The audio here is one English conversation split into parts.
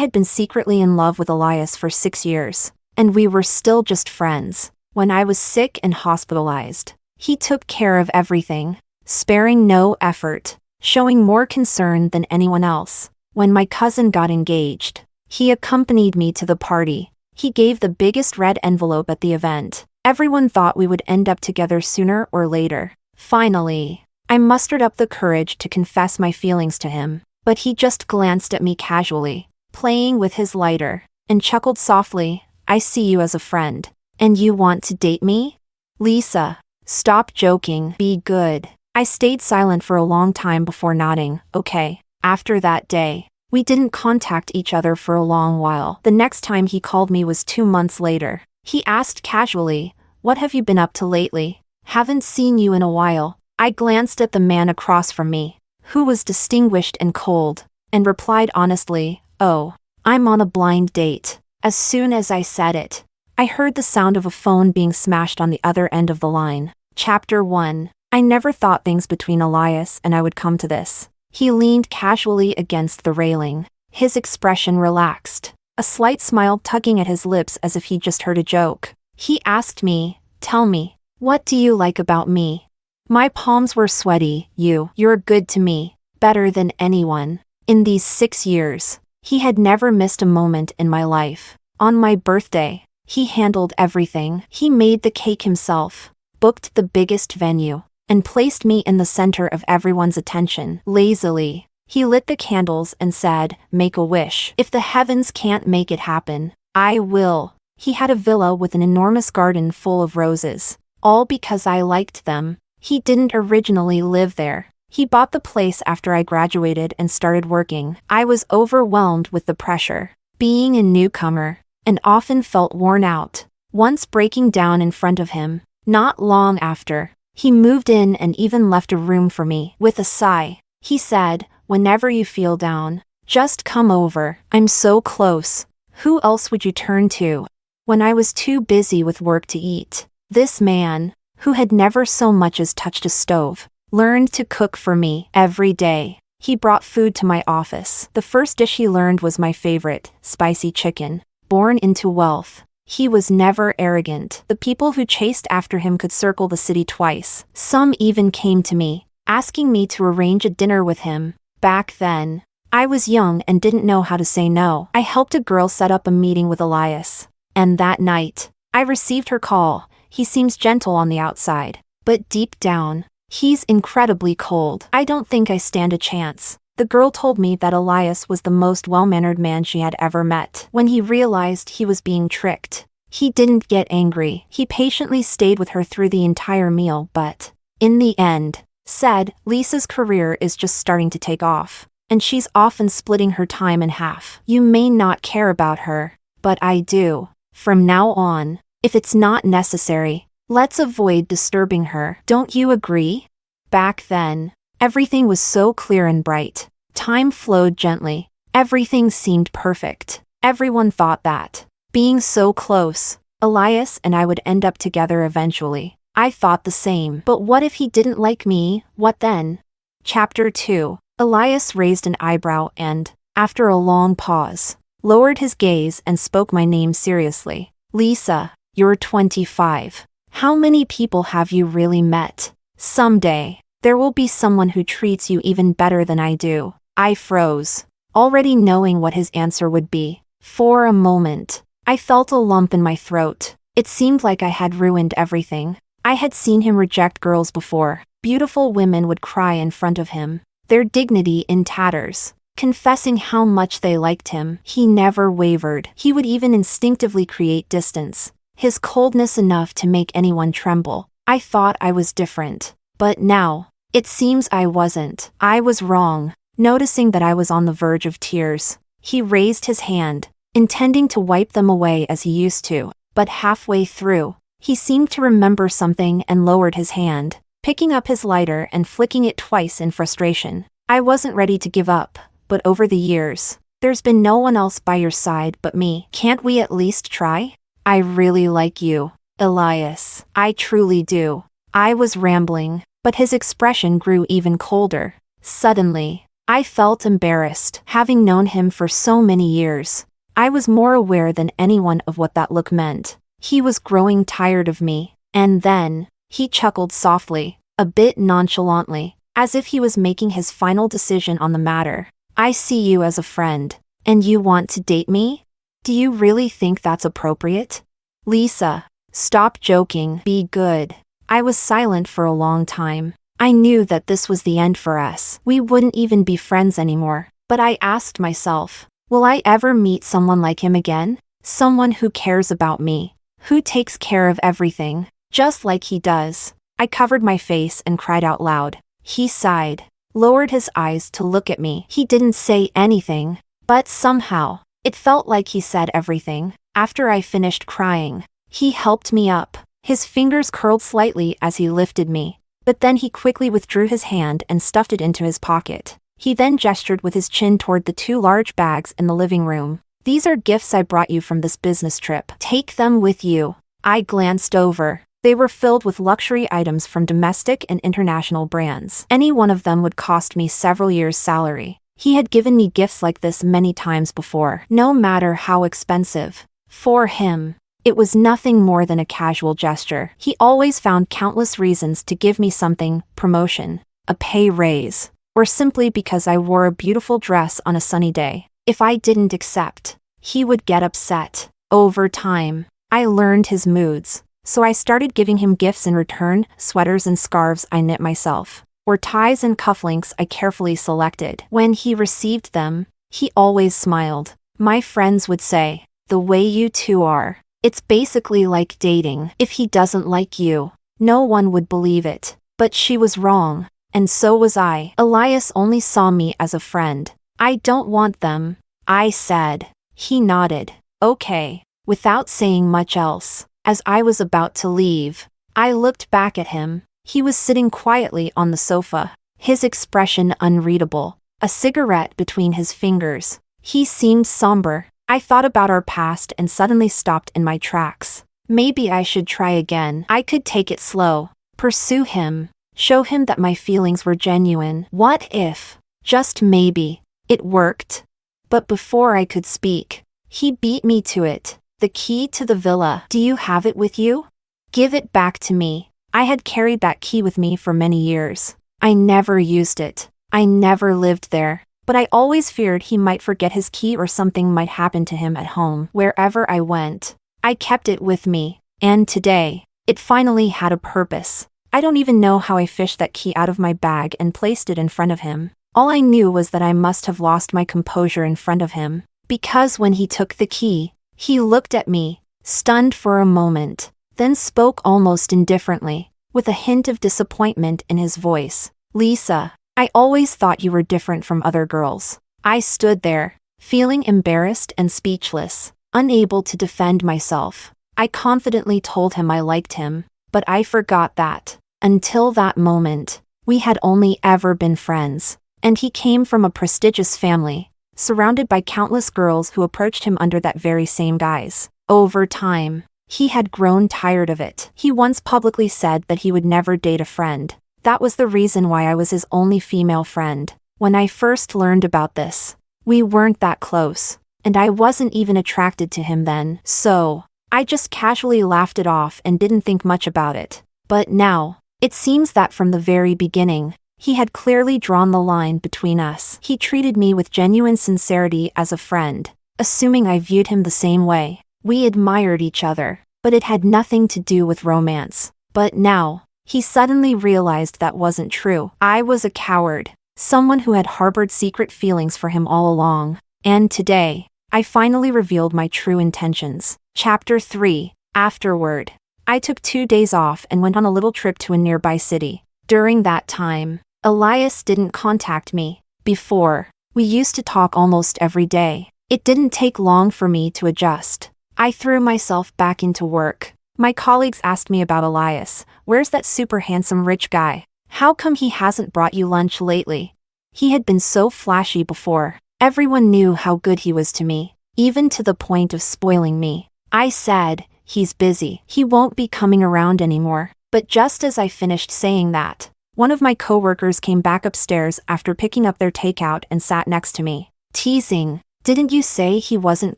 had been secretly in love with Elias for 6 years, and we were still just friends. When I was sick and hospitalized, he took care of everything, sparing no effort, showing more concern than anyone else. When my cousin got engaged, he accompanied me to the party. He gave the biggest red envelope at the event. Everyone thought we would end up together sooner or later. Finally, I mustered up the courage to confess my feelings to him, but he just glanced at me casually, playing with his lighter, and chuckled softly. "I see you as a friend. And you want to date me? Lisa, stop joking, be good." I stayed silent for a long time before nodding. Okay. After that day, we didn't contact each other for a long while. The next time he called me was 2 months later. He asked casually, "What have you been up to lately? Haven't seen you in a while." I glanced at the man across from me, who was distinguished and cold, and replied honestly, "Oh, I'm on a blind date." As soon as I said it, I heard the sound of a phone being smashed on the other end of the line. Chapter 1. I never thought things between Elias and I would come to this. He leaned casually against the railing, his expression relaxed, a slight smile tugging at his lips as if he'd just heard a joke. He asked me, "Tell me, what do you like about me?" My palms were sweaty. You're good to me, better than anyone. In these 6 years, he had never missed a moment in my life. On my birthday, he handled everything. He made the cake himself, booked the biggest venue, and placed me in the center of everyone's attention. Lazily, he lit the candles and said, "Make a wish. If the heavens can't make it happen, I will." He had a villa with an enormous garden full of roses, all because I liked them. He didn't originally live there. He bought the place after I graduated and started working. I was overwhelmed with the pressure, being a newcomer, and often felt worn out. Once breaking down in front of him, not long after, he moved in and even left a room for me. With a sigh, he said, "Whenever you feel down, just come over. I'm so close. Who else would you turn to?" When I was too busy with work to eat, this man, who had never so much as touched a stove, learned to cook for me every day. He brought food to my office. The first dish he learned was my favorite, spicy chicken. Born into wealth, he was never arrogant. The people who chased after him could circle the city twice. Some even came to me, asking me to arrange a dinner with him. Back then, I was young and didn't know how to say no. I helped a girl set up a meeting with Elias, and that night, I received her call. He seems gentle on the outside, but deep down, he's incredibly cold. I don't think I stand a chance. The girl told me that Elias was the most well-mannered man she had ever met. When he realized he was being tricked, he didn't get angry. He patiently stayed with her through the entire meal but, in the end, said, "Lisa's career is just starting to take off, and she's often splitting her time in half. You may not care about her, but I do. From now on, if it's not necessary, let's avoid disturbing her. Don't you agree?" Back then, everything was so clear and bright. Time flowed gently. Everything seemed perfect. Everyone thought that, being so close, Elias and I would end up together eventually. I thought the same. But what if he didn't like me? What then? Chapter 2. Elias raised an eyebrow and, after a long pause, lowered his gaze and spoke my name seriously. "Lisa, you're 25. How many people have you really met? Someday, there will be someone who treats you even better than I do." I froze, already knowing what his answer would be. For a moment, I felt a lump in my throat. It seemed like I had ruined everything. I had seen him reject girls before. Beautiful women would cry in front of him, their dignity in tatters, confessing how much they liked him. He never wavered. He would even instinctively create distance, his coldness enough to make anyone tremble. I thought I was different. But now, it seems I wasn't. I was wrong. Noticing that I was on the verge of tears, he raised his hand, intending to wipe them away as he used to. But halfway through, he seemed to remember something and lowered his hand, picking up his lighter and flicking it twice in frustration. I wasn't ready to give up, but over the years, there's been no one else by your side but me. Can't we at least try? I really like you, Elias. I truly do. I was rambling, but his expression grew even colder. Suddenly, I felt embarrassed, having known him for so many years. I was more aware than anyone of what that look meant. He was growing tired of me, and then, he chuckled softly, a bit nonchalantly, as if he was making his final decision on the matter. I see you as a friend, and you want to date me? Do you really think that's appropriate? Lisa, stop joking, be good. I was silent for a long time. I knew that this was the end for us. We wouldn't even be friends anymore. But I asked myself, will I ever meet someone like him again? Someone who cares about me, who takes care of everything, just like he does. I covered my face and cried out loud. He sighed, lowered his eyes to look at me. He didn't say anything, but somehow, it felt like he said everything. After I finished crying, he helped me up. His fingers curled slightly as he lifted me, but then he quickly withdrew his hand and stuffed it into his pocket. He then gestured with his chin toward the 2 large bags in the living room. These are gifts I brought you from this business trip. Take them with you. I glanced over. They were filled with luxury items from domestic and international brands. Any one of them would cost me several years' salary. He had given me gifts like this many times before, no matter how expensive. For him, it was nothing more than a casual gesture. He always found countless reasons to give me something: promotion, a pay raise, or simply because I wore a beautiful dress on a sunny day. If I didn't accept, he would get upset. Over time, I learned his moods, so I started giving him gifts in return: sweaters and scarves I knit myself, or ties and cufflinks I carefully selected. When he received them, he always smiled. My friends would say, "The way you two are, it's basically like dating." If he doesn't like you, no one would believe it. But she was wrong, and so was I. Elias only saw me as a friend. I don't want them, I said. He nodded. Okay. Without saying much else, as I was about to leave, I looked back at him. He was sitting quietly on the sofa, his expression unreadable, a cigarette between his fingers. He seemed somber. I thought about our past and suddenly stopped in my tracks. Maybe I should try again. I could take it slow, pursue him, show him that my feelings were genuine. What if, just maybe, it worked? But before I could speak, he beat me to it. The key to the villa. Do you have it with you? Give it back to me. I had carried that key with me for many years. I never used it. I never lived there. But I always feared he might forget his key or something might happen to him at home. Wherever I went, I kept it with me. And today, it finally had a purpose. I don't even know how I fished that key out of my bag and placed it in front of him. All I knew was that I must have lost my composure in front of him. Because when he took the key, he looked at me, stunned for a moment, then spoke almost indifferently, with a hint of disappointment in his voice. Lisa, I always thought you were different from other girls. I stood there, feeling embarrassed and speechless, unable to defend myself. I confidently told him I liked him, but I forgot that, until that moment, we had only ever been friends. And he came from a prestigious family, surrounded by countless girls who approached him under that very same guise. Over time, he had grown tired of it. He once publicly said that he would never date a friend. That was the reason why I was his only female friend. When I first learned about this, we weren't that close, and I wasn't even attracted to him then. So, I just casually laughed it off and didn't think much about it. But now, it seems that from the very beginning, he had clearly drawn the line between us. He treated me with genuine sincerity as a friend, assuming I viewed him the same way. We admired each other, but it had nothing to do with romance. But now, he suddenly realized that wasn't true. I was a coward, someone who had harbored secret feelings for him all along. And today, I finally revealed my true intentions. Chapter 3. Afterward, I took 2 days off and went on a little trip to a nearby city. During that time, Elias didn't contact me. Before, we used to talk almost every day. It didn't take long for me to adjust. I threw myself back into work. My colleagues asked me about Elias. Where's that super handsome rich guy? How come he hasn't brought you lunch lately? He had been so flashy before. Everyone knew how good he was to me, even to the point of spoiling me. I said, he's busy. He won't be coming around anymore. But just as I finished saying that, One of my coworkers came back upstairs after picking up their takeout and sat next to me. Teasing, "Didn't you say he wasn't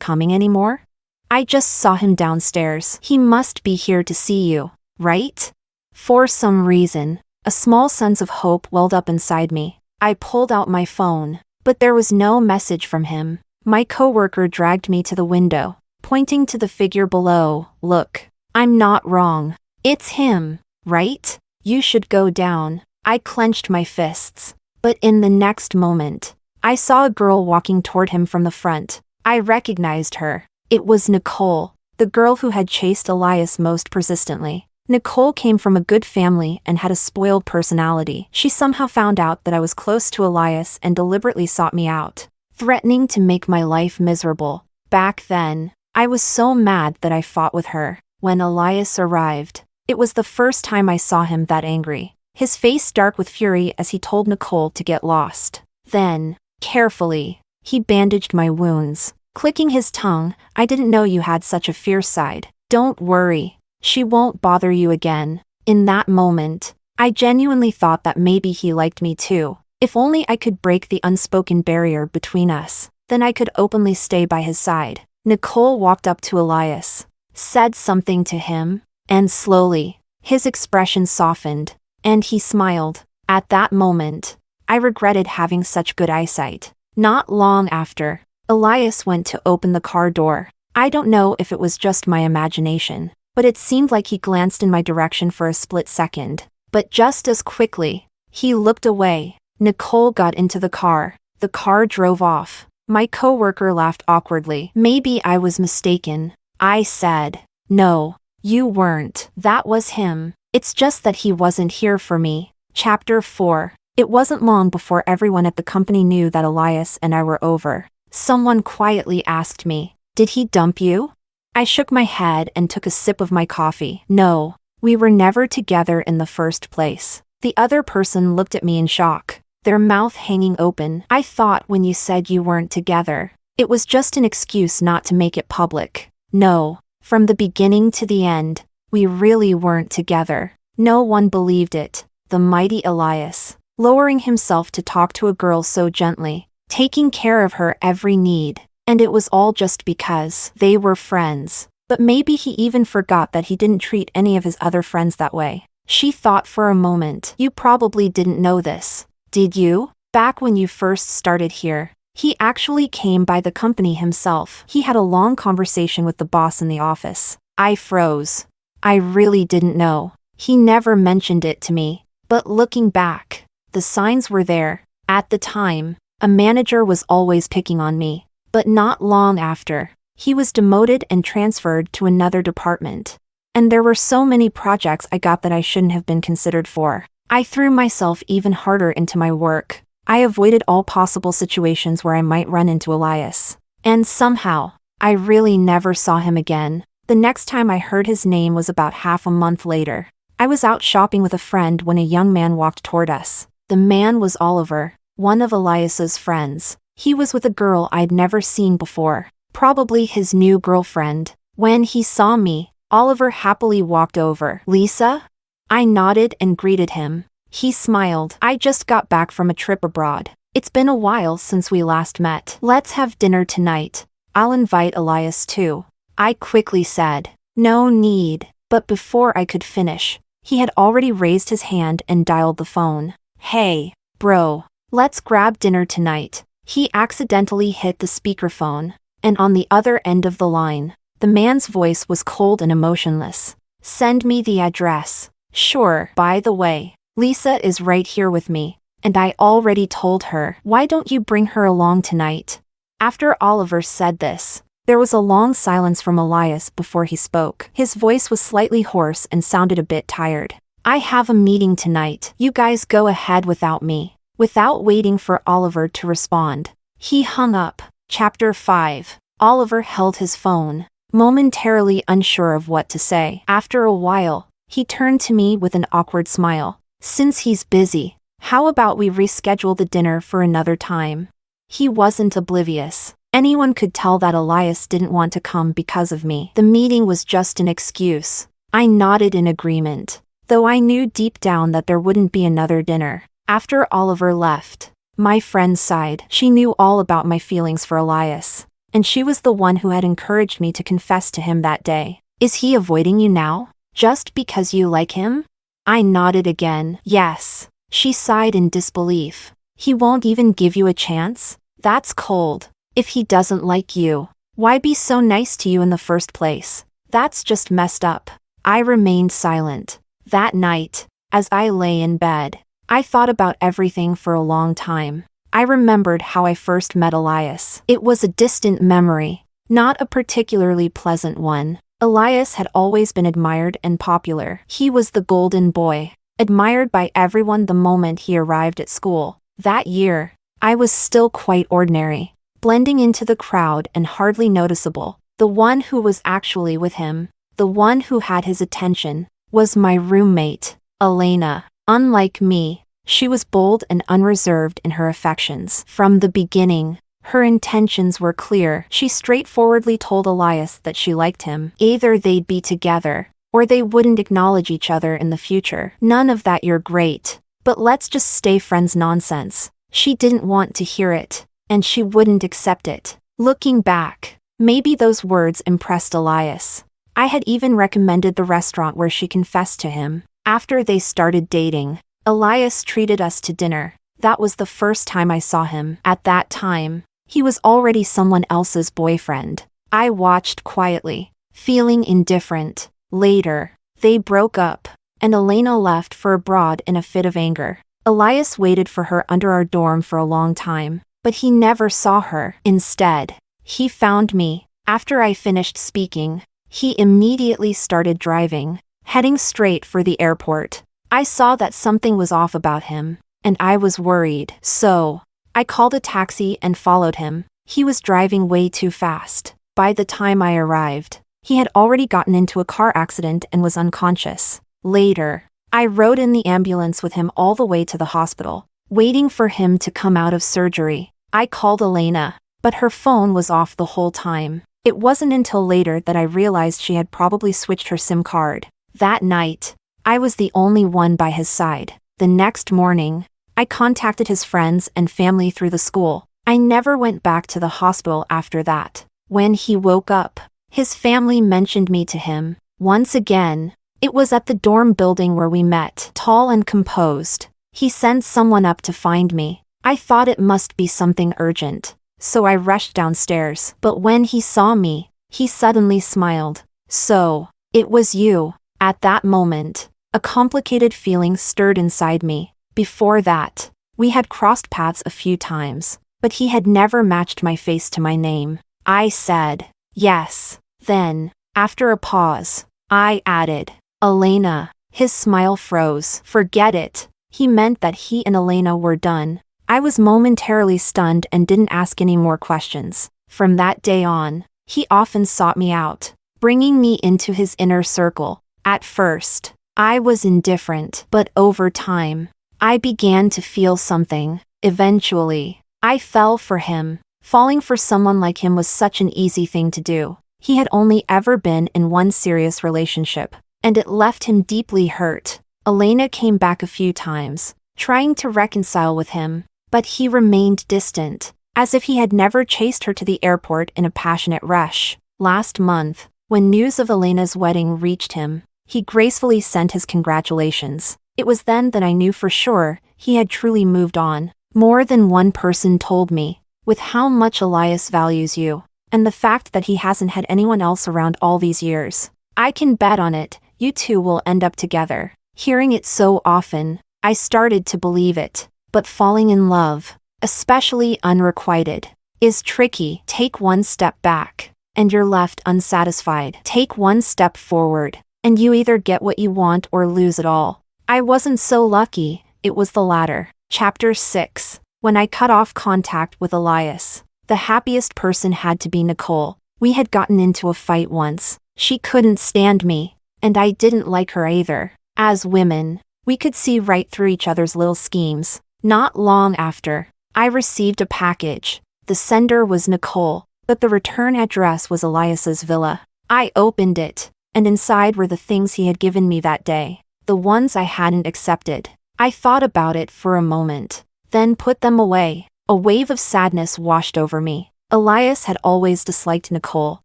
coming anymore? I just saw him downstairs. He must be here to see you, right?" For some reason, a small sense of hope welled up inside me. I pulled out my phone, but there was no message from him. My coworker dragged me to the window, pointing to the figure below. "Look, I'm not wrong. It's him, right? You should go down." I clenched my fists, but in the next moment, I saw a girl walking toward him from the front. I recognized her. It was Nicole, the girl who had chased Elias most persistently. Nicole came from a good family and had a spoiled personality. She somehow found out that I was close to Elias and deliberately sought me out, threatening to make my life miserable. Back then, I was so mad that I fought with her. When Elias arrived, it was the first time I saw him that angry. His face dark with fury as he told Nicole to get lost. Then, carefully, he bandaged my wounds, clicking his tongue. "I didn't know you had such a fierce side. Don't worry, she won't bother you again." In that moment, I genuinely thought that maybe he liked me too. If only I could break the unspoken barrier between us, then I could openly stay by his side. Nicole walked up to Elias, said something to him, and slowly, his expression softened, and he smiled. At that moment, I regretted having such good eyesight. Not long after, Elias went to open the car door. I don't know if it was just my imagination, but it seemed like he glanced in my direction for a split second. But just as quickly, he looked away. Nicole got into the car. The car drove off. My coworker laughed awkwardly. "Maybe I was mistaken," I said. "No, you weren't. That was him. It's just that he wasn't here for me." Chapter 4. It wasn't long before everyone at the company knew that Elias and I were over. Someone quietly asked me, "Did he dump you?" I shook my head and took a sip of my coffee. "No, we were never together in the first place." The other person looked at me in shock, their mouth hanging open. "I thought when you said you weren't together, it was just an excuse not to make it public." "No, from the beginning to the end, we really weren't together." No one believed it. The mighty Elias, lowering himself to talk to a girl so gently, taking care of her every need. And it was all just because they were friends. But maybe he even forgot that he didn't treat any of his other friends that way. She thought for a moment. "You probably didn't know this, did you? Back when you first started here, he actually came by the company himself. He had a long conversation with the boss in the office." I froze. I really didn't know. He never mentioned it to me. But looking back, the signs were there. At the time, a manager was always picking on me. But not long after, he was demoted and transferred to another department. And there were so many projects I got that I shouldn't have been considered for. I threw myself even harder into my work. I avoided all possible situations where I might run into Elias. And somehow, I really never saw him again. The next time I heard his name was about half a month later. I was out shopping with a friend when a young man walked toward us. The man was Oliver, one of Elias's friends. He was with a girl I'd never seen before, probably his new girlfriend. When he saw me, Oliver happily walked over. "Lisa?" I nodded and greeted him. He smiled. "I just got back from a trip abroad. It's been a while since we last met. Let's have dinner tonight. I'll invite Elias too." I quickly said, "No need." But before I could finish, he had already raised his hand and dialed the phone. "Hey, bro, let's grab dinner tonight." He accidentally hit the speakerphone, and on the other end of the line, the man's voice was cold and emotionless. "Send me the address." "Sure. By the way, Lisa is right here with me, and I already told her. Why don't you bring her along tonight?" After Oliver said this, there was a long silence from Elias before he spoke. His voice was slightly hoarse and sounded a bit tired. "I have a meeting tonight. You guys go ahead without me." Without waiting for Oliver to respond, he hung up. Chapter 5. Oliver held his phone, momentarily unsure of what to say. After a while, he turned to me with an awkward smile. "Since he's busy, how about we reschedule the dinner for another time?" He wasn't oblivious. Anyone could tell that Elias didn't want to come because of me. The meeting was just an excuse. I nodded in agreement. though I knew deep down that there wouldn't be another dinner. After Oliver left, my friend sighed. She knew all about my feelings for Elias, and she was the one who had encouraged me to confess to him that day. Is he avoiding you now? Just because you like him? I nodded again. Yes. She sighed in disbelief. He won't even give you a chance? That's cold. If he doesn't like you, why be so nice to you in the first place? That's just messed up. I remained silent. That night, as I lay in bed, I thought about everything for a long time. I remembered how I first met Elias. It was a distant memory, not a particularly pleasant one. Elias had always been admired and popular. He was the golden boy, admired by everyone the moment he arrived at school. That year, I was still quite ordinary, blending into the crowd and hardly noticeable. The one who was actually with him, the one who had his attention, was my roommate, Elena. Unlike me, she was bold and unreserved in her affections. From the beginning, her intentions were clear. She straightforwardly told Elias that she liked him. Either they'd be together, or they wouldn't acknowledge each other in the future. None of that "you're great, but let's just stay friends" nonsense. She didn't want to hear it, and she wouldn't accept it. Looking back, maybe those words impressed Elias. I had even recommended the restaurant where she confessed to him. After they started dating, Elias treated us to dinner. That was the first time I saw him. At that time, he was already someone else's boyfriend. I watched quietly, feeling indifferent. Later, they broke up, and Elena left for abroad in a fit of anger. Elias waited for her under our dorm for a long time, but he never saw her. Instead, he found me. After I finished speaking, he immediately started driving, heading straight for the airport. I saw that something was off about him, and I was worried. So, I called a taxi and followed him. He was driving way too fast. By the time I arrived, he had already gotten into a car accident and was unconscious. Later, I rode in the ambulance with him all the way to the hospital, waiting for him to come out of surgery. I called Elena, but her phone was off the whole time. It wasn't until later that I realized she had probably switched her SIM card. That night, I was the only one by his side. The next morning, I contacted his friends and family through the school. I never went back to the hospital after that. When he woke up, his family mentioned me to him. Once again, it was at the dorm building where we met. Tall and composed, he sent someone up to find me. I thought it must be something urgent, so I rushed downstairs. But when he saw me, he suddenly smiled. "So, it was you." At that moment, a complicated feeling stirred inside me. Before that, we had crossed paths a few times, but he had never matched my face to my name. I said, "Yes." Then, after a pause, I added, "Elena." His smile froze. Forget it. He meant that he and Elena were done. I was momentarily stunned and didn't ask any more questions. From that day on, he often sought me out, bringing me into his inner circle. At first, I was indifferent, but over time, I began to feel something. Eventually, I fell for him. Falling for someone like him was such an easy thing to do. He had only ever been in one serious relationship, and it left him deeply hurt. Elena came back a few times, trying to reconcile with him, but he remained distant, as if he had never chased her to the airport in a passionate rush. Last month, when news of Elena's wedding reached him, he gracefully sent his congratulations. It was then that I knew for sure he had truly moved on. More than one person told me, with how much Elias values you, and the fact that he hasn't had anyone else around all these years, I can bet on it, you two will end up together. Hearing it so often, I started to believe it. But falling in love, especially unrequited, is tricky. Take one step back, and you're left unsatisfied. Take one step forward, and you either get what you want or lose it all. I wasn't so lucky, it was the latter. Chapter 6. When I cut off contact with Elias, the happiest person had to be Nicole. We had gotten into a fight once. She couldn't stand me, and I didn't like her either. As women, we could see right through each other's little schemes. Not long after, I received a package. The sender was Nicole, but the return address was Elias's villa. I opened it, and inside were the things he had given me that day. the ones I hadn't accepted. I thought about it for a moment, then put them away. A wave of sadness washed over me. Elias had always disliked Nicole,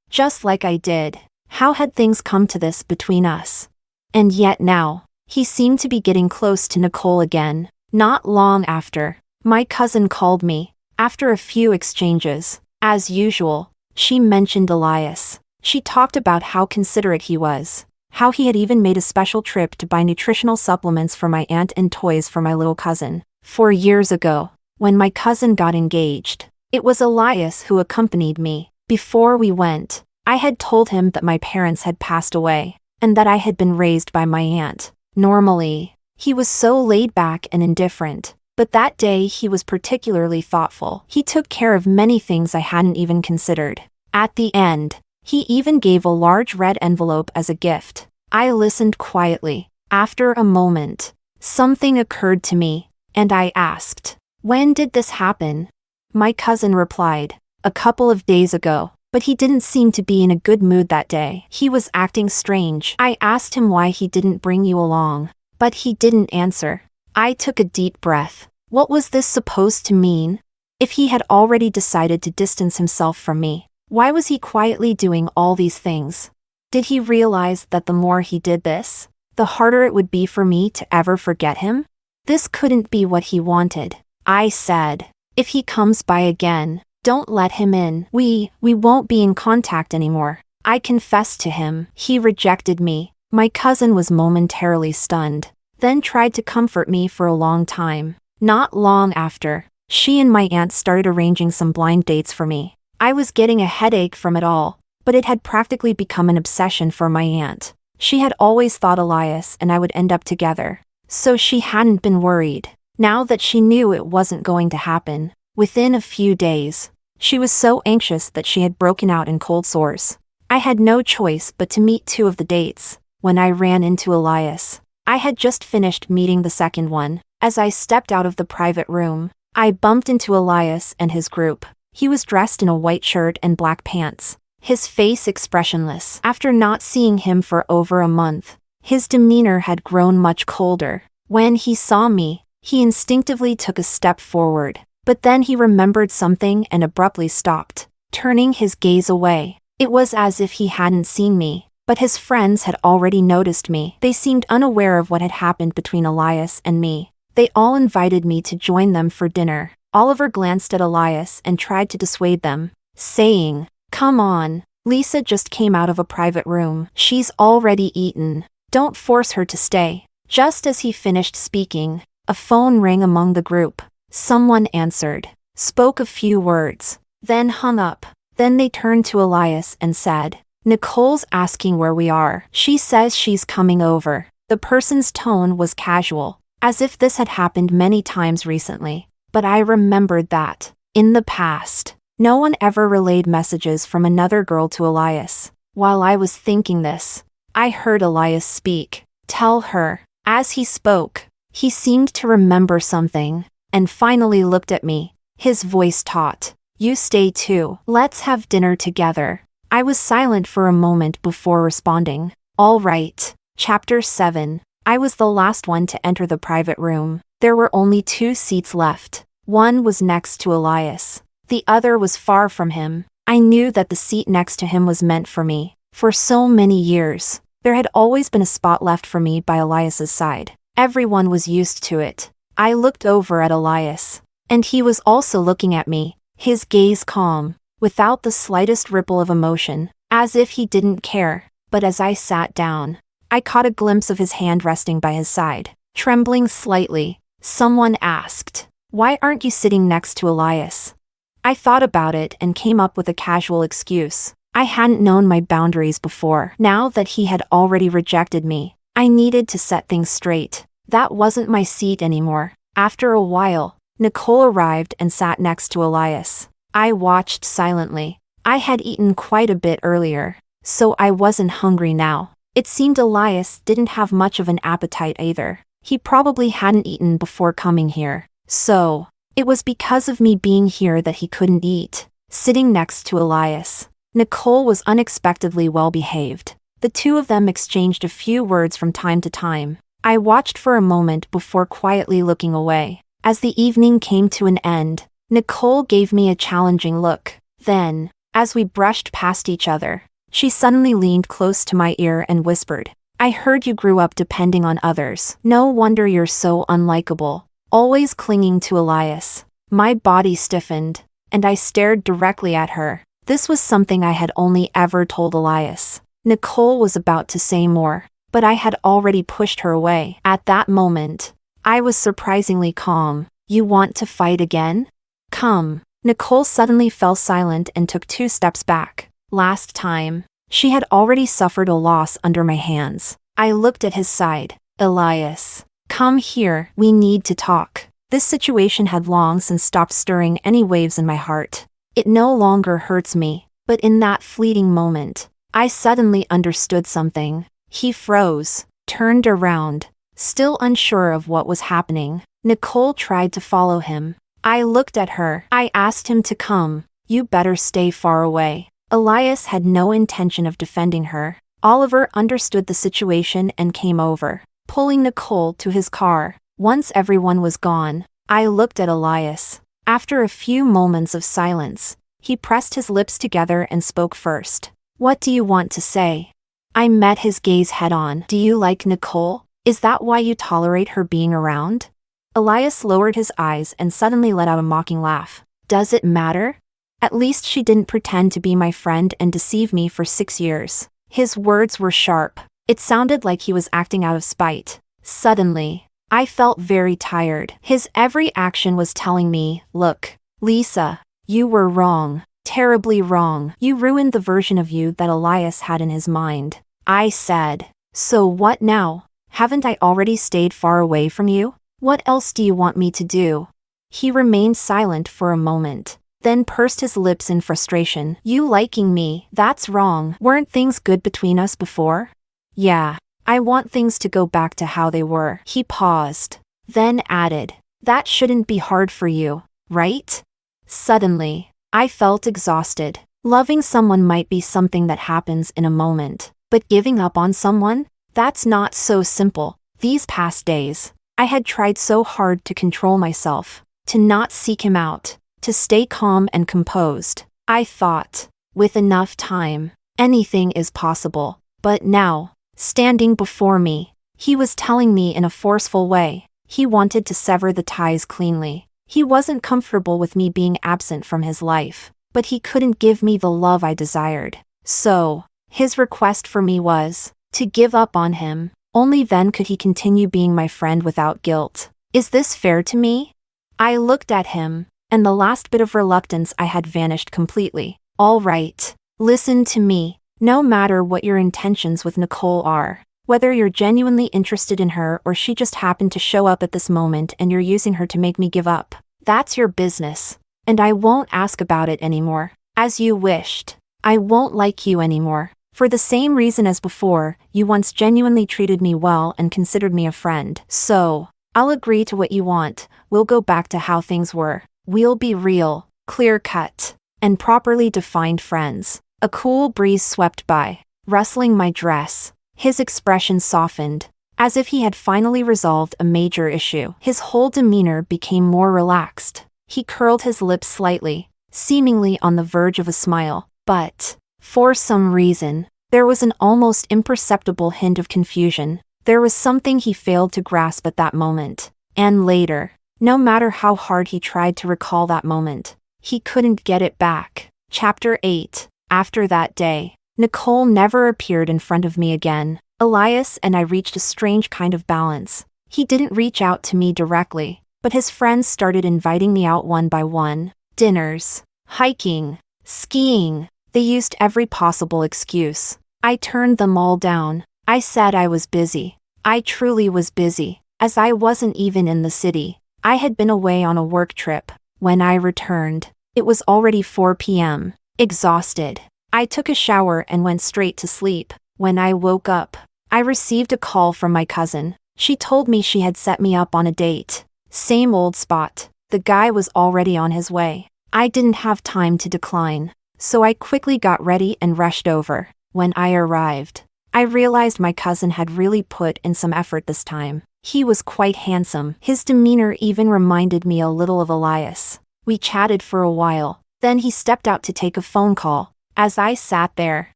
just like I did. How had things come to this between us? And yet now, he seemed to be getting close to Nicole again. Not long after, my cousin called me. After a few exchanges, as usual, she mentioned Elias. She talked about how considerate he was, how he had even made a special trip to buy nutritional supplements for my aunt and toys for my little cousin. 4 years ago, when my cousin got engaged, it was Elias who accompanied me. Before we went, I had told him that my parents had passed away, and that I had been raised by my aunt. Normally, he was so laid back and indifferent, but that day he was particularly thoughtful. He took care of many things I hadn't even considered. At the end, he even gave a large red envelope as a gift. I listened quietly. After a moment, something occurred to me, and I asked, "When did this happen?" My cousin replied, "A couple of days ago." But he didn't seem to be in a good mood that day. He was acting strange. I asked him why he didn't bring you along, but he didn't answer. I took a deep breath. What was this supposed to mean? If he had already decided to distance himself from me, why was he quietly doing all these things? Did he realize that the more he did this, the harder it would be for me to ever forget him? This couldn't be what he wanted. I said, "If he comes by again, don't let him in. We won't be in contact anymore." I confessed to him. He rejected me. My cousin was momentarily stunned, then tried to comfort me for a long time. Not long after, she and my aunt started arranging some blind dates for me. I was getting a headache from it all, but it had practically become an obsession for my aunt. She had always thought Elias and I would end up together, so she hadn't been worried. Now that she knew it wasn't going to happen, within a few days, she was so anxious that she had broken out in cold sores. I had no choice but to meet 2 of the dates. When I ran into Elias, I had just finished meeting the second one. As I stepped out of the private room, I bumped into Elias and his group. He was dressed in a white shirt and black pants, his face expressionless. After not seeing him for over a month, his demeanor had grown much colder. When he saw me, he instinctively took a step forward, but then he remembered something and abruptly stopped, turning his gaze away. It was as if he hadn't seen me, but his friends had already noticed me. They seemed unaware of what had happened between Elias and me. They all invited me to join them for dinner. Oliver glanced at Elias and tried to dissuade them, saying, "Come on, Lisa just came out of a private room. She's already eaten. Don't force her to stay." Just as he finished speaking, a phone rang among the group. Someone answered, spoke a few words, then hung up. Then they turned to Elias and said, "Nicole's asking where we are. She says she's coming over." The person's tone was casual, as if this had happened many times recently. But I remembered that, in the past, no one ever relayed messages from another girl to Elias. While I was thinking this, I heard Elias speak. "Tell her." As he spoke, he seemed to remember something, and finally looked at me, his voice taut. "You stay too. Let's have dinner together." I was silent for a moment before responding. All right. Chapter 7. I was the last one to enter the private room. There were only 2 seats left. One was next to Elias. The other was far from him. I knew that the seat next to him was meant for me. For so many years, there had always been a spot left for me by Elias's side. Everyone was used to it. I looked over at Elias, and he was also looking at me, his gaze calm, without the slightest ripple of emotion, as if he didn't care. But as I sat down, I caught a glimpse of his hand resting by his side. Trembling slightly, someone asked, "Why aren't you sitting next to Elias?" I thought about it and came up with a casual excuse. I hadn't known my boundaries before. Now that he had already rejected me, I needed to set things straight. That wasn't my seat anymore. After a while, Nicole arrived and sat next to Elias. I watched silently. I had eaten quite a bit earlier, so I wasn't hungry now. It seemed Elias didn't have much of an appetite either. He probably hadn't eaten before coming here. So, it was because of me being here that he couldn't eat. Sitting next to Elias, Nicole was unexpectedly well behaved. The 2 of them exchanged a few words from time to time. I watched for a moment before quietly looking away. As the evening came to an end, Nicole gave me a challenging look. Then, as we brushed past each other, she suddenly leaned close to my ear and whispered, "I heard you grew up depending on others. No wonder you're so unlikable, always clinging to Elias." My body stiffened, and I stared directly at her. This was something I had only ever told Elias. Nicole was about to say more, but I had already pushed her away. At that moment, I was surprisingly calm. "You want to fight again? Come." Nicole suddenly fell silent and took 2 steps back. Last time, she had already suffered a loss under my hands. I looked at his side. "Elias, come here, we need to talk." This situation had long since stopped stirring any waves in my heart. It no longer hurts me, but in that fleeting moment, I suddenly understood something. He froze, turned around, still unsure of what was happening. Nicole tried to follow him. I looked at her. I asked him to come. "You better stay far away." Elias had no intention of defending her. Oliver understood the situation and came over, pulling Nicole to his car. Once everyone was gone, I looked at Elias. After a few moments of silence, he pressed his lips together and spoke first. "What do you want to say?" I met his gaze head-on. "Do you like Nicole? Is that why you tolerate her being around?" Elias lowered his eyes and suddenly let out a mocking laugh. "Does it matter? At least she didn't pretend to be my friend and deceive me for 6 years." His words were sharp. It sounded like he was acting out of spite. Suddenly, I felt very tired. His every action was telling me, "Look, Lisa, you were wrong. Terribly wrong. You ruined the version of you that Elias had in his mind." I said, "So what now? Haven't I already stayed far away from you? What else do you want me to do?" He remained silent for a moment, then pursed his lips in frustration. "You liking me, that's wrong. Weren't things good between us before?" "Yeah. I want things to go back to how they were." He paused, then added, "That shouldn't be hard for you, right?" Suddenly, I felt exhausted. Loving someone might be something that happens in a moment, but giving up on someone? That's not so simple. These past days, I had tried so hard to control myself, to not seek him out, to stay calm and composed. I thought, with enough time, anything is possible. But now, standing before me, he was telling me in a forceful way. He wanted to sever the ties cleanly. He wasn't comfortable with me being absent from his life, but he couldn't give me the love I desired. So, his request for me was to give up on him. Only then could he continue being my friend without guilt. Is this fair to me? I looked at him, and the last bit of reluctance I had vanished completely. "All right, listen to me. No matter what your intentions with Nicole are, whether you're genuinely interested in her or she just happened to show up at this moment and you're using her to make me give up, that's your business. And I won't ask about it anymore. As you wished. I won't like you anymore. For the same reason as before, you once genuinely treated me well and considered me a friend. So, I'll agree to what you want. We'll go back to how things were. We'll be real, clear-cut, and properly defined friends." A cool breeze swept by, rustling my dress. His expression softened, as if he had finally resolved a major issue. His whole demeanor became more relaxed. He curled his lips slightly, seemingly on the verge of a smile. But, for some reason, there was an almost imperceptible hint of confusion. There was something he failed to grasp at that moment. And later, no matter how hard he tried to recall that moment, he couldn't get it back. Chapter 8. After that day, Nicole never appeared in front of me again. Elias and I reached a strange kind of balance. He didn't reach out to me directly, but his friends started inviting me out one by one. Dinners, hiking, skiing. They used every possible excuse. I turned them all down. I said I was busy. I truly was busy, as I wasn't even in the city. I had been away on a work trip. When I returned, it was already 4 p.m. Exhausted, I took a shower and went straight to sleep. When I woke up, I received a call from my cousin. She told me she had set me up on a date. Same old spot. The guy was already on his way. I didn't have time to decline, so I quickly got ready and rushed over. When I arrived, I realized my cousin had really put in some effort this time. He was quite handsome. His demeanor even reminded me a little of Elias. We chatted for a while. Then he stepped out to take a phone call. As I sat there,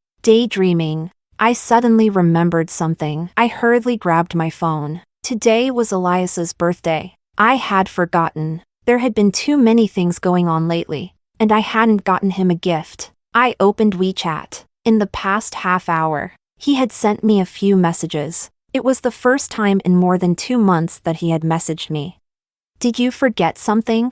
daydreaming, I suddenly remembered something. I hurriedly grabbed my phone. Today was Elias's birthday. I had forgotten. There had been too many things going on lately, and I hadn't gotten him a gift. I opened WeChat. In the past half hour, he had sent me a few messages. It was the first time in more than 2 months that he had messaged me. Did you forget something?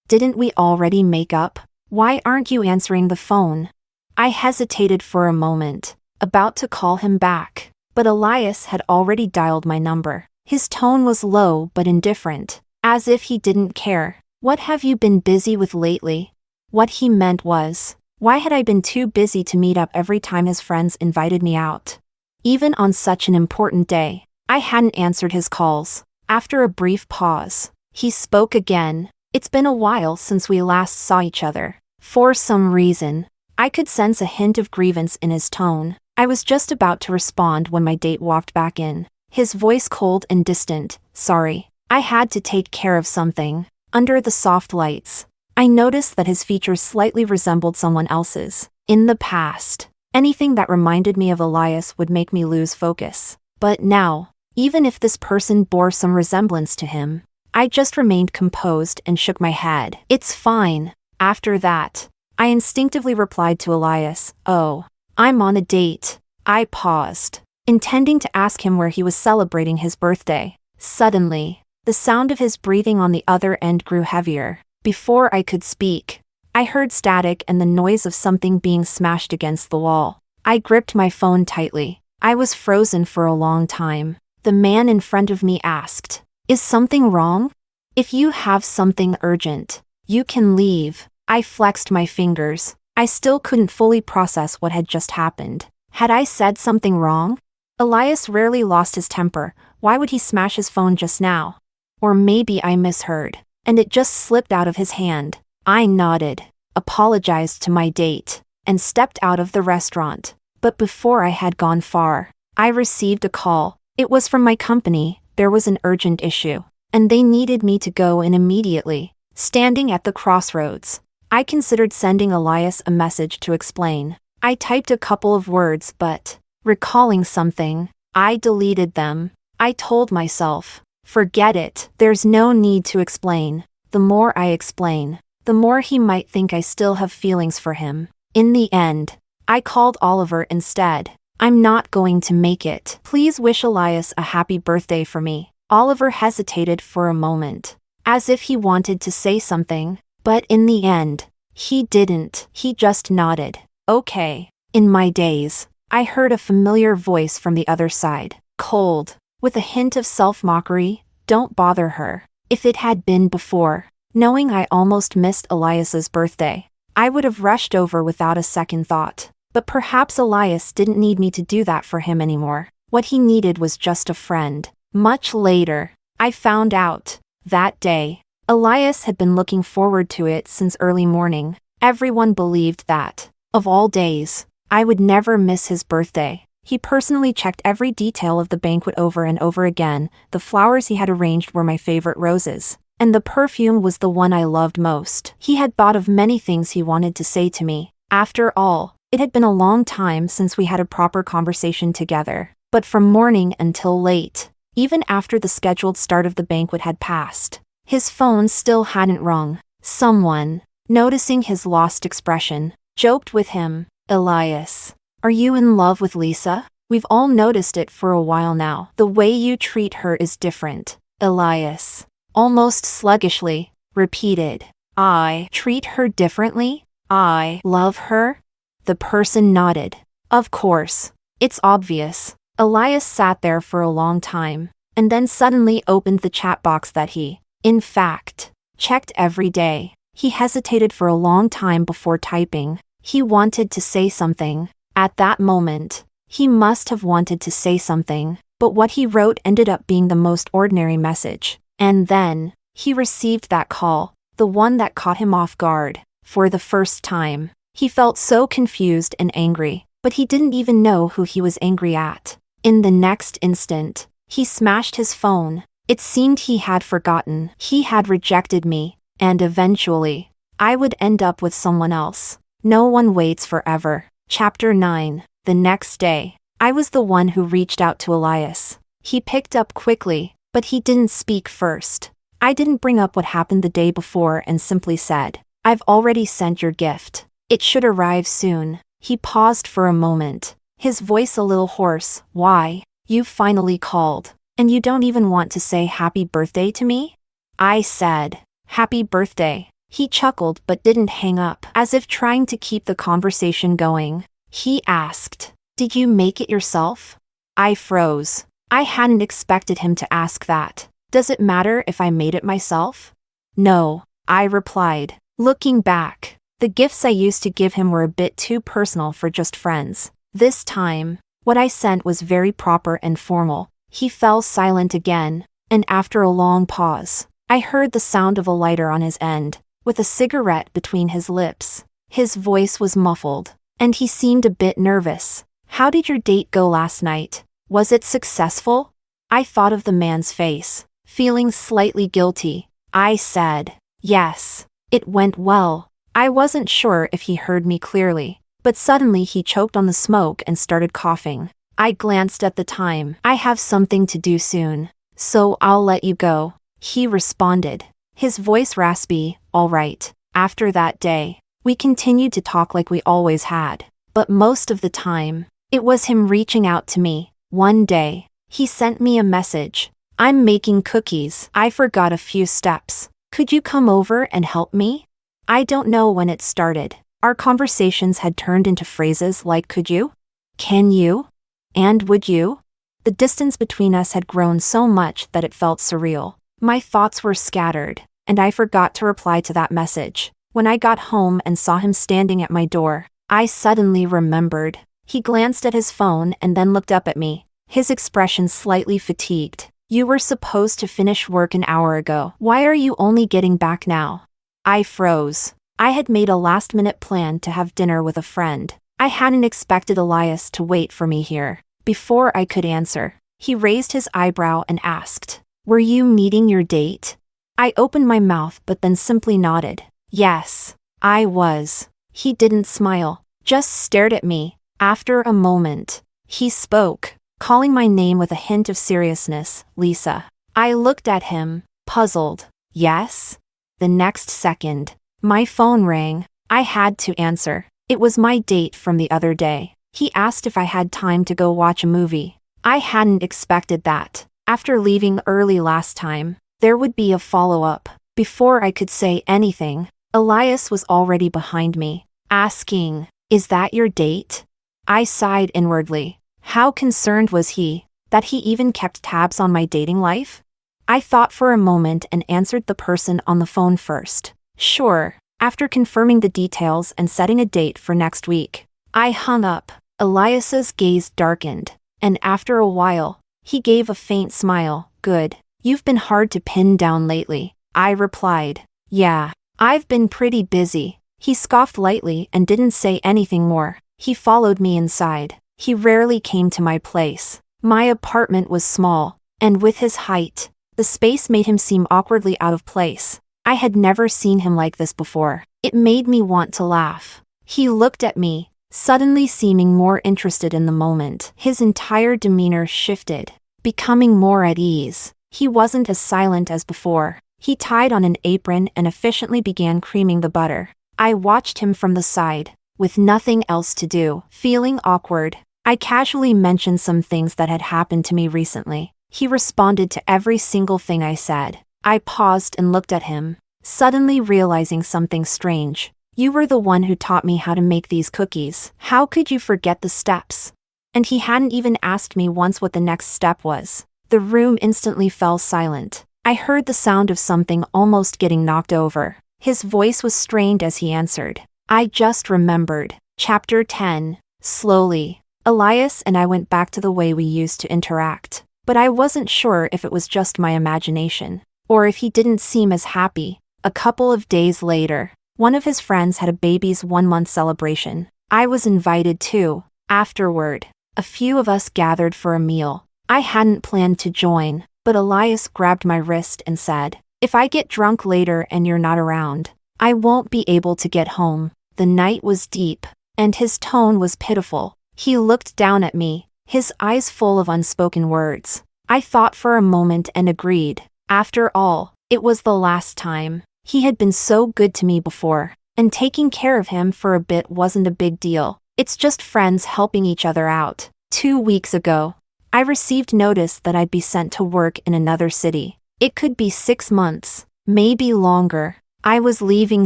Didn't we already make up? Why aren't you answering the phone? I hesitated for a moment, about to call him back, but Elias had already dialed my number. His tone was low but indifferent, as if he didn't care. What have you been busy with lately? What he meant was, why had I been too busy to meet up every time his friends invited me out? Even on such an important day, I hadn't answered his calls. After a brief pause, he spoke again. It's been a while since we last saw each other. For some reason, I could sense a hint of grievance in his tone. I was just about to respond when my date walked back in. His voice cold and distant. Sorry, I had to take care of something. Under the soft lights, I noticed that his features slightly resembled someone else's. In the past, anything that reminded me of Elias would make me lose focus. But now, even if this person bore some resemblance to him, I just remained composed and shook my head. It's fine. After that, I instinctively replied to Elias, "Oh, I'm on a date." I paused, intending to ask him where he was celebrating his birthday. Suddenly, the sound of his breathing on the other end grew heavier. Before I could speak, I heard static and the noise of something being smashed against the wall. I gripped my phone tightly. I was frozen for a long time. The man in front of me asked, "Is something wrong? If you have something urgent, you can leave." I flexed my fingers. I still couldn't fully process what had just happened. Had I said something wrong? Elias rarely lost his temper. Why would he smash his phone just now? Or maybe I misheard, and it just slipped out of his hand. I nodded, apologized to my date, and stepped out of the restaurant. But before I had gone far, I received a call. It was from my company. There was an urgent issue, and they needed me to go in immediately. Standing at the crossroads, I considered sending Elias a message to explain. I typed a couple of words but, recalling something, I deleted them. I told myself, forget it, there's no need to explain. The more I explain, the more he might think I still have feelings for him. In the end, I called Oliver instead. I'm not going to make it. Please wish Elias a happy birthday for me. Oliver hesitated for a moment, as if he wanted to say something, but in the end, he didn't. He just nodded. Okay. In my daze, I heard a familiar voice from the other side, cold, with a hint of self-mockery. Don't bother her. If it had been before, knowing I almost missed Elias's birthday, I would have rushed over without a second thought. But perhaps Elias didn't need me to do that for him anymore. What he needed was just a friend. Much later, I found out. That day, Elias had been looking forward to it since early morning. Everyone believed that, of all days, I would never miss his birthday. He personally checked every detail of the banquet over and over again. The flowers he had arranged were my favorite roses, and the perfume was the one I loved most. He had thought of many things he wanted to say to me. After all, it had been a long time since we had a proper conversation together. But from morning until late, even after the scheduled start of the banquet had passed, his phone still hadn't rung. Someone, noticing his lost expression, joked with him, "Elias, are you in love with Lisa? We've all noticed it for a while now. The way you treat her is different." Elias, almost sluggishly, repeated, "I treat her differently? I love her?" The person nodded. Of course. It's obvious. Elias sat there for a long time, and then suddenly opened the chat box that he, in fact, checked every day. He hesitated for a long time before typing. He wanted to say something. At that moment, he must have wanted to say something, but what he wrote ended up being the most ordinary message. And then, he received that call, the one that caught him off guard. For the first time, he felt so confused and angry. but he didn't even know who he was angry at. In the next instant, he smashed his phone. It seemed he had forgotten. He had rejected me, and eventually, I would end up with someone else. No one waits forever. Chapter 9. The next day, I was the one who reached out to Elias. He picked up quickly, but he didn't speak first. I didn't bring up what happened the day before and simply said, "I've already sent your gift. It should arrive soon." He paused for a moment, his voice a little hoarse. "Why? You finally called, and you don't even want to say happy birthday to me?" I said, "Happy birthday." He chuckled but didn't hang up, as if trying to keep the conversation going. He asked, "Did you make it yourself?" I froze. I hadn't expected him to ask that. "Does it matter if I made it myself?" "No," I replied. Looking back, the gifts I used to give him were a bit too personal for just friends. This time, what I sent was very proper and formal. He fell silent again, and after a long pause, I heard the sound of a lighter on his end, with a cigarette between his lips. His voice was muffled, and he seemed a bit nervous. "How did your date go last night? Was it successful?" I thought of the man's face. Feeling slightly guilty, I said, "Yes, it went well." I wasn't sure if he heard me clearly, but suddenly he choked on the smoke and started coughing. I glanced at the time. "I have something to do soon, so I'll let you go," he responded, his voice raspy. "All right." After that day, we continued to talk like we always had, but most of the time, it was him reaching out to me. One day, he sent me a message. "I'm making cookies. I forgot a few steps. Could you come over and help me?" I don't know when it started. Our conversations had turned into phrases like "could you?" "Can you?" and "would you?" The distance between us had grown so much that it felt surreal. My thoughts were scattered, and I forgot to reply to that message. When I got home and saw him standing at my door, I suddenly remembered. He glanced at his phone and then looked up at me, his expression slightly fatigued. "You were supposed to finish work an hour ago. Why are you only getting back now?" I froze. I had made a last-minute plan to have dinner with a friend. I hadn't expected Elias to wait for me here. Before I could answer, he raised his eyebrow and asked, "Were you meeting your date?" I opened my mouth but then simply nodded. "Yes, I was." He didn't smile, just stared at me. After a moment, he spoke, calling my name with a hint of seriousness, "Lisa." I looked at him, puzzled. "Yes?" The next second, my phone rang. I had to answer. It was my date from the other day. He asked if I had time to go watch a movie. I hadn't expected that. After leaving early last time, there would be a follow-up. Before I could say anything, Elias was already behind me, asking, "Is that your date?" I sighed inwardly. How concerned was he, that he even kept tabs on my dating life? I thought for a moment and answered the person on the phone first. "Sure," after confirming the details and setting a date for next week. I hung up. Elias's gaze darkened, and after a while, he gave a faint smile. "Good. You've been hard to pin down lately," I replied. "Yeah, I've been pretty busy." He scoffed lightly and didn't say anything more. He followed me inside. He rarely came to my place. My apartment was small, and with his height, the space made him seem awkwardly out of place. I had never seen him like this before. It made me want to laugh. He looked at me, suddenly seeming more interested in the moment. His entire demeanor shifted, becoming more at ease. He wasn't as silent as before. He tied on an apron and efficiently began creaming the butter. I watched him from the side, with nothing else to do. Feeling awkward, I casually mentioned some things that had happened to me recently. He responded to every single thing I said. I paused and looked at him, suddenly realizing something strange. "You were the one who taught me how to make these cookies. How could you forget the steps?" And he hadn't even asked me once what the next step was. The room instantly fell silent. I heard the sound of something almost getting knocked over. His voice was strained as he answered. "I just remembered." Chapter 10. Slowly, Elias and I went back to the way we used to interact. But I wasn't sure if it was just my imagination, or if he didn't seem as happy. A couple of days later, one of his friends had a baby's 1-month celebration. I was invited too. Afterward, a few of us gathered for a meal. I hadn't planned to join, but Elias grabbed my wrist and said, "If I get drunk later and you're not around, I won't be able to get home." The night was deep, and his tone was pitiful. He looked down at me, his eyes full of unspoken words. I thought for a moment and agreed. After all, it was the last time. He had been so good to me before, and taking care of him for a bit wasn't a big deal. It's just friends helping each other out. 2 weeks ago, I received notice that I'd be sent to work in another city. It could be 6 months, maybe longer. I was leaving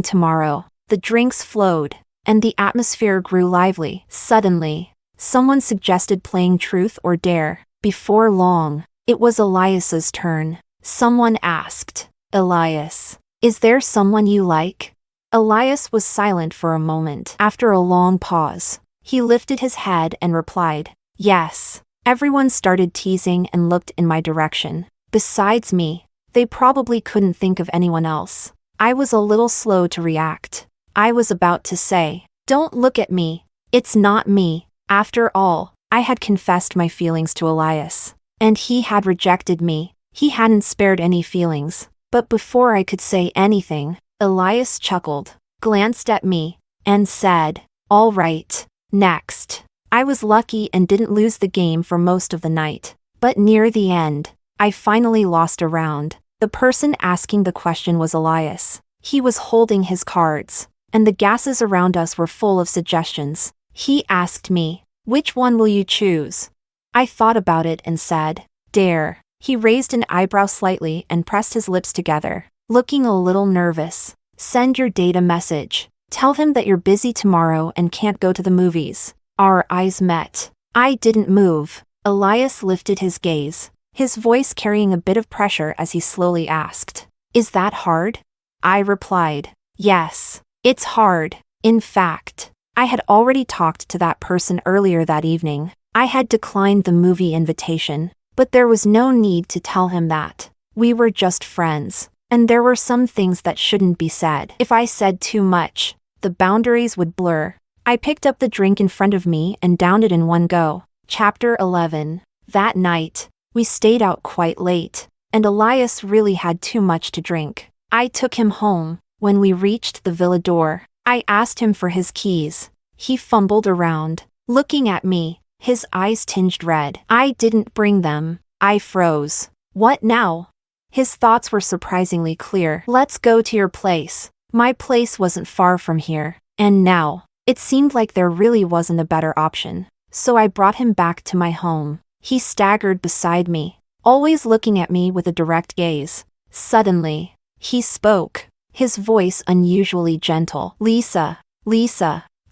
tomorrow. The drinks flowed, and the atmosphere grew lively. Suddenly, someone suggested playing Truth or Dare. Before long, it was Elias's turn. Someone asked, "Elias, is there someone you like?" Elias was silent for a moment. After a long pause, he lifted his head and replied, "Yes." Everyone started teasing and looked in my direction. Besides me, they probably couldn't think of anyone else. I was a little slow to react. I was about to say, "Don't look at me. It's not me." After all, I had confessed my feelings to Elias, and he had rejected me. He hadn't spared any feelings. But before I could say anything, Elias chuckled, glanced at me, and said, "All right, next." I was lucky and didn't lose the game for most of the night. But near the end, I finally lost a round. The person asking the question was Elias. He was holding his cards, and the gases around us were full of suggestions. He asked me, "Which one will you choose?" I thought about it and said, "Dare." He raised an eyebrow slightly and pressed his lips together, looking a little nervous. "Send your date a message. Tell him that you're busy tomorrow and can't go to the movies." Our eyes met. I didn't move. Elias lifted his gaze, his voice carrying a bit of pressure as he slowly asked, "Is that hard?" I replied, "Yes, it's hard." In fact, I had already talked to that person earlier that evening. I had declined the movie invitation, but there was no need to tell him that. We were just friends, and there were some things that shouldn't be said. If I said too much, the boundaries would blur. I picked up the drink in front of me and downed it in one go. Chapter 11. That night, we stayed out quite late, and Elias really had too much to drink. I took him home. When we reached the villa door, I asked him for his keys. He fumbled around, looking at me, his eyes tinged red. I didn't bring them. I froze. What now? His thoughts were surprisingly clear. "Let's go to your place." My place wasn't far from here, and now, it seemed like there really wasn't a better option. So I brought him back to my home. He staggered beside me, always looking at me with a direct gaze. Suddenly, he spoke, his voice unusually gentle. Lisa,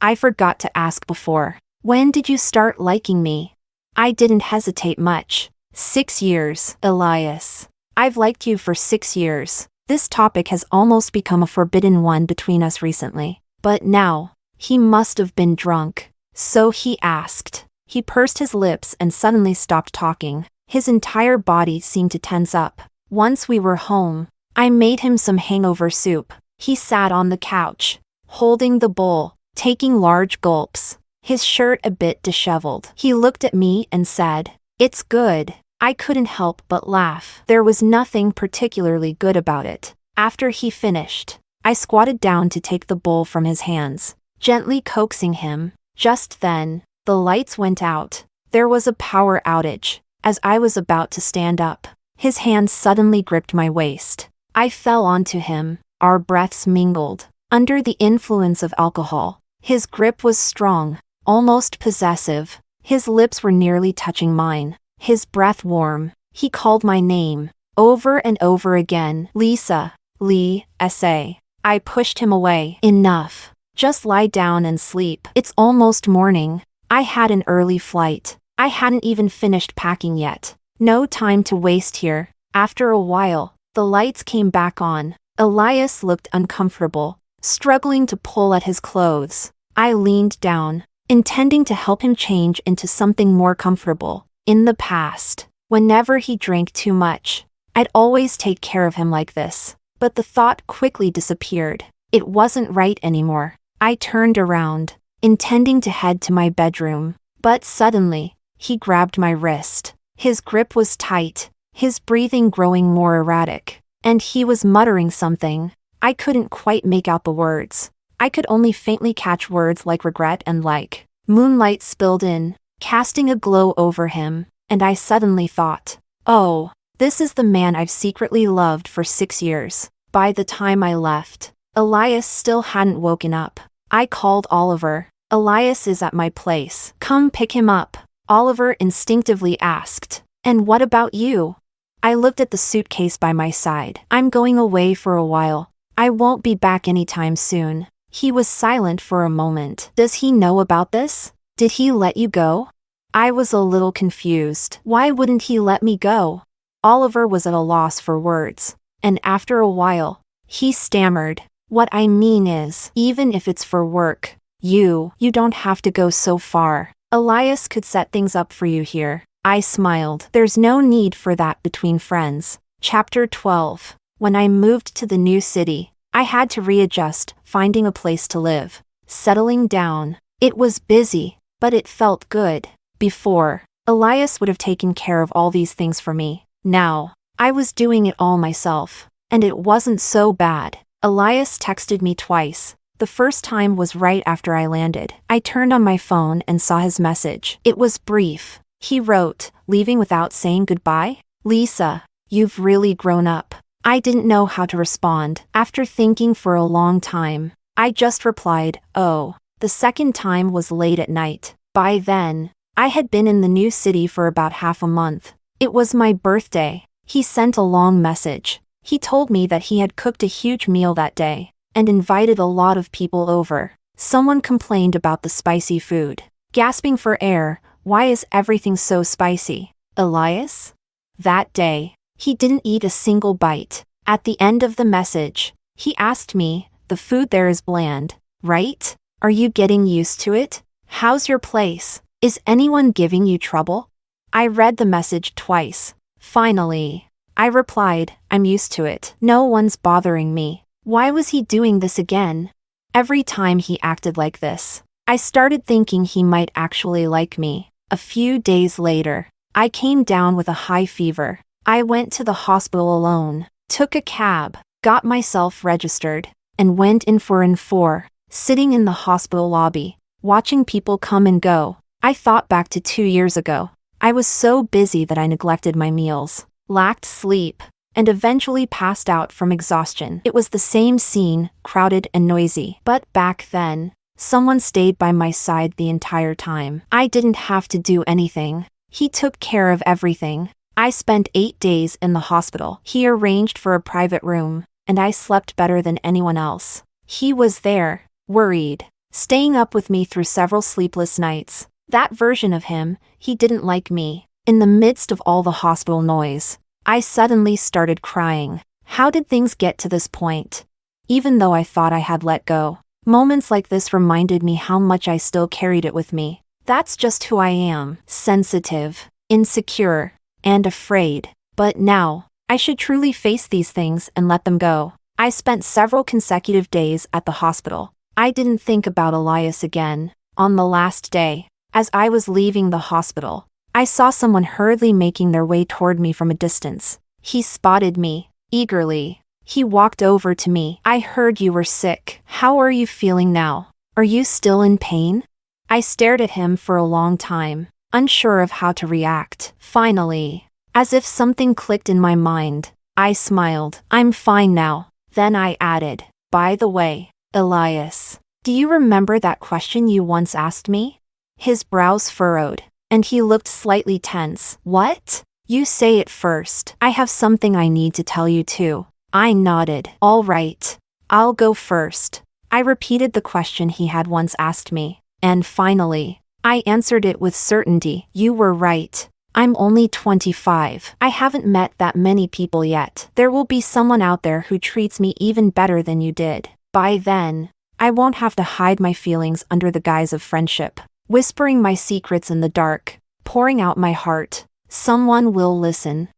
I forgot to ask before. When did you start liking me?" I didn't hesitate much. 6 years, Elias. I've liked you for 6 years. This topic has almost become a forbidden one between us recently. But now, he must have been drunk. So he asked. He pursed his lips and suddenly stopped talking. His entire body seemed to tense up. Once we were home, I made him some hangover soup. He sat on the couch, holding the bowl, taking large gulps, his shirt a bit disheveled. He looked at me and said, "It's good." I couldn't help but laugh. There was nothing particularly good about it. After he finished, I squatted down to take the bowl from his hands, gently coaxing him. Just then, the lights went out. There was a power outage. As I was about to stand up, his hand suddenly gripped my waist. I fell onto him. Our breaths mingled. Under the influence of alcohol, his grip was strong, almost possessive. His lips were nearly touching mine, his breath warm. He called my name, over and over again. "Lisa, Lee-sa." I pushed him away. "Enough. Just lie down and sleep. It's almost morning." I had an early flight. I hadn't even finished packing yet. No time to waste here. After a while, the lights came back on. Elias looked uncomfortable, struggling to pull at his clothes. I leaned down, intending to help him change into something more comfortable. In the past, whenever he drank too much, I'd always take care of him like this. But the thought quickly disappeared. It wasn't right anymore. I turned around, intending to head to my bedroom. But suddenly, he grabbed my wrist. His grip was tight, his breathing growing more erratic, and he was muttering something. I couldn't quite make out the words. I could only faintly catch words like regret and like. Moonlight spilled in, casting a glow over him, and I suddenly thought, oh, this is the man I've secretly loved for 6 years. By the time I left, Elias still hadn't woken up. I called Oliver. Elias is at my place. Come pick him up, Oliver instinctively asked. And what about you? I looked at the suitcase by my side. I'm going away for a while. I won't be back anytime soon. He was silent for a moment. Does he know about this? Did he let you go? I was a little confused. Why wouldn't he let me go? Oliver was at a loss for words, and after a while, he stammered. What I mean is, even if it's for work, you don't have to go so far. Elias could set things up for you here. I smiled. There's no need for that between friends. Chapter 12. When I moved to the new city, I had to readjust, finding a place to live, settling down. It was busy, but it felt good. Before, Elias would have taken care of all these things for me. Now, I was doing it all myself, and it wasn't so bad. Elias texted me twice. The first time was right after I landed. I turned on my phone and saw his message. It was brief. He wrote, leaving without saying goodbye? Lisa, you've really grown up. I didn't know how to respond. After thinking for a long time, I just replied, oh. The second time was late at night. By then, I had been in the new city for about half a month. It was my birthday. He sent a long message. He told me that he had cooked a huge meal that day and invited a lot of people over. Someone complained about the spicy food. Gasping for air, why is everything so spicy? Elias? That day, he didn't eat a single bite. At the end of the message, he asked me, the food there is bland, right? Are you getting used to it? How's your place? Is anyone giving you trouble? I read the message twice. Finally, I replied, I'm used to it. No one's bothering me. Why was he doing this again? Every time he acted like this, I started thinking he might actually like me. A few days later, I came down with a high fever. I went to the hospital alone, took a cab, got myself registered, and went in for an 4. Sitting in the hospital lobby, watching people come and go, I thought back to 2 years ago. I was so busy that I neglected my meals, lacked sleep, and eventually passed out from exhaustion. It was the same scene, crowded and noisy. But back then, someone stayed by my side the entire time. I didn't have to do anything. He took care of everything. I spent 8 days in the hospital. He arranged for a private room, and I slept better than anyone else. He was there, worried, staying up with me through several sleepless nights. That version of him, he didn't like me. In the midst of all the hospital noise, I suddenly started crying. How did things get to this point? Even though I thought I had let go, moments like this reminded me how much I still carried it with me. That's just who I am, sensitive, insecure, and afraid. But now, I should truly face these things and let them go. I spent several consecutive days at the hospital. I didn't think about Elias again. On the last day, as I was leaving the hospital, I saw someone hurriedly making their way toward me from a distance. He spotted me, eagerly. He walked over to me. I heard you were sick. How are you feeling now? Are you still in pain? I stared at him for a long time, unsure of how to react. Finally, as if something clicked in my mind, I smiled. I'm fine now. Then I added, by the way, Elias, do you remember that question you once asked me? His brows furrowed, and he looked slightly tense. What? You say it first. I have something I need to tell you too. I nodded. All right. I'll go first. I repeated the question he had once asked me, and finally, I answered it with certainty. You were right. I'm only 25. I haven't met that many people yet. There will be someone out there who treats me even better than you did. By then, I won't have to hide my feelings under the guise of friendship, whispering my secrets in the dark, pouring out my heart. Someone will listen.